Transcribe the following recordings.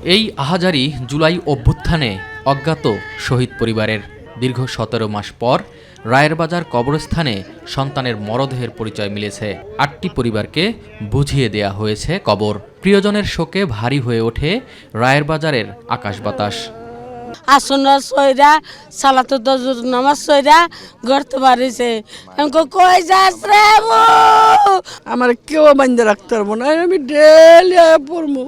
এই আহাজারি জুলাই অভ্যুত্থানে অজ্ঞাত শহীদ পরিবারের। দীর্ঘ ১৭ মাস পর রায়েরবাজার কবরস্থানে সন্তানের মরদেহের পরিচয় মিলেছে। ৮টি পরিবারকে বুঝিয়ে দেয়া হয়েছে কবর। প্রিয়জনের শোকে ভারী হয়ে ওঠে রায়েরবাজারের আকাশ বাতাস। আসন্ন সইরা সালাত নামাজ সইরা গড়তে পারিছে কই যাস রে আমার কেউ বান্ধে রাখতে পারবো না, আমি ডেলি পড়বো।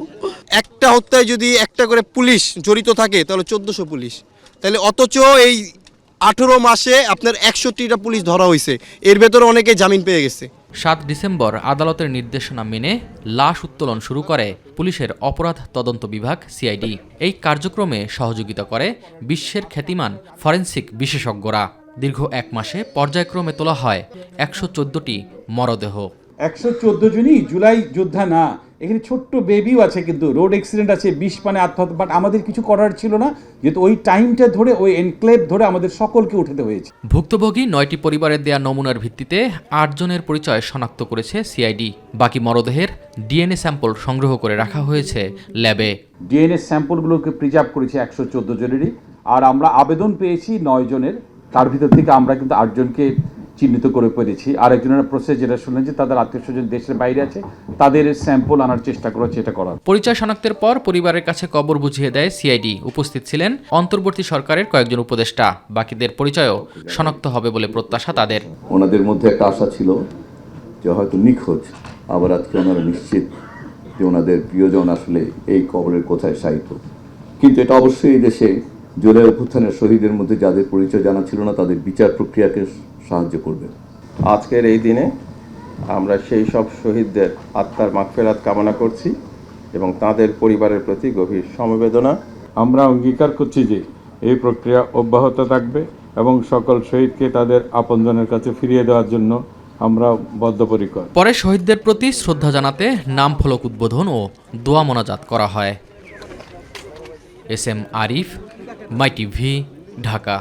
একটা হত্যায় যদি একটা করে পুলিশ জড়িত থাকে তাহলে ১৪০০ পুলিশ, তাহলে অথচ এই ১৮ মাসে আপনার ৬১টা পুলিশ ধরা হয়েছে, এর ভেতরে অনেকে জামিন পেয়ে গেছে। ৭ ডিসেম্বর আদালতের নির্দেশনা মেনে লাশ উত্তোলন শুরু করে পুলিশের অপরাধ তদন্ত বিভাগ সিআইডি। এই কার্যক্রমে সহযোগিতা করে বিশ্বের খ্যাতিমান ফরেনসিক বিশেষজ্ঞরা। দীর্ঘ ১ মাসে পর্যায়ক্রমে তোলা হয় ১১৪টি মরদেহ। ১১৪ জনই জুলাই যোদ্ধা না, এখানে ছোট্ট বেবিও আছে, কিন্তু রোড অ্যাক্সিডেন্ট আছে, ২০ পানে আত্মহত্যা। বাট আমাদের কিছু করার ছিল না, যেহেতু ওই টাইমটা ধরে ওই এনক্লেভ ধরে আমাদের সকলকে উঠাতে হয়েছে। ভুক্তভোগী ৯টি পরিবারের দেয়া নমুনার ভিত্তিতে ৮ জনের পরিচয় শনাক্ত করেছে সিআইডি। বাকি মরদেহের ডিএনএ স্যাম্পল সংগ্রহ করে রাখা হয়েছে ল্যাবে। ডিএনএ স্যাম্পলগুলোকে প্রিজার্ভ করেছি ১১৪ জনেরই, আর আমরা আবেদন পেয়েছি ৯ জনের। তার ভিতর থেকে আমরা কিন্তু ৮ জনকে চিহ্নিত করে পেরেছি। আরেকজনের প্রসেস যেটা শুনলেন যে তাদের আত্মীয় স্বজন দেশের বাইরে আছে, তাদের স্যাম্পল আনার চেষ্টা করেছে, এটা করার। পরিচয় শনাক্তের পর পরিবারের কাছে কবর বুঝিয়ে দেয় সিআইডি। উপস্থিত ছিলেন অন্তর্বর্তী সরকারের কয়েকজন উপদেষ্টা। বাকিদের পরিচয়ও শনাক্ত হবে বলে প্রত্যাশা তাদের। ওনাদের মধ্যে একটা আশা ছিল যে হয়তো নিখোঁজ, আবার আজকে ওনারা নিশ্চিত যে ওনাদের প্রিয়জন আসলে এই কবরের কোথায় শায়িত। কিন্তু এটা অবশ্যই এই দেশে জুলাই অভ্যুত্থানের শহীদের মধ্যে যাদের পরিচয় জানা ছিল না তাদের বিচার প্রক্রিয়াকে সাহায্য করবে। আজকের এই দিনে আমরা সেই সব শহীদদের আত্মার মাগফিরাত কামনা করছি এবং তাদের পরিবারের প্রতি গভীর সমবেদনা। আমরা অঙ্গীকার করছি যে এই প্রক্রিয়া অব্যাহত থাকবে এবং সকল শহীদকে তাদের আপনজনের কাছে ফিরিয়ে দেওয়ার জন্য আমরা বদ্ধপরিকর। পরে শহীদদের প্রতি শ্রদ্ধা জানাতে নাম ফলক উদ্বোধন ও দোয়া মোনাজাত করা হয়। এস এম আরিফ, মাই টিভি, ঢাকা।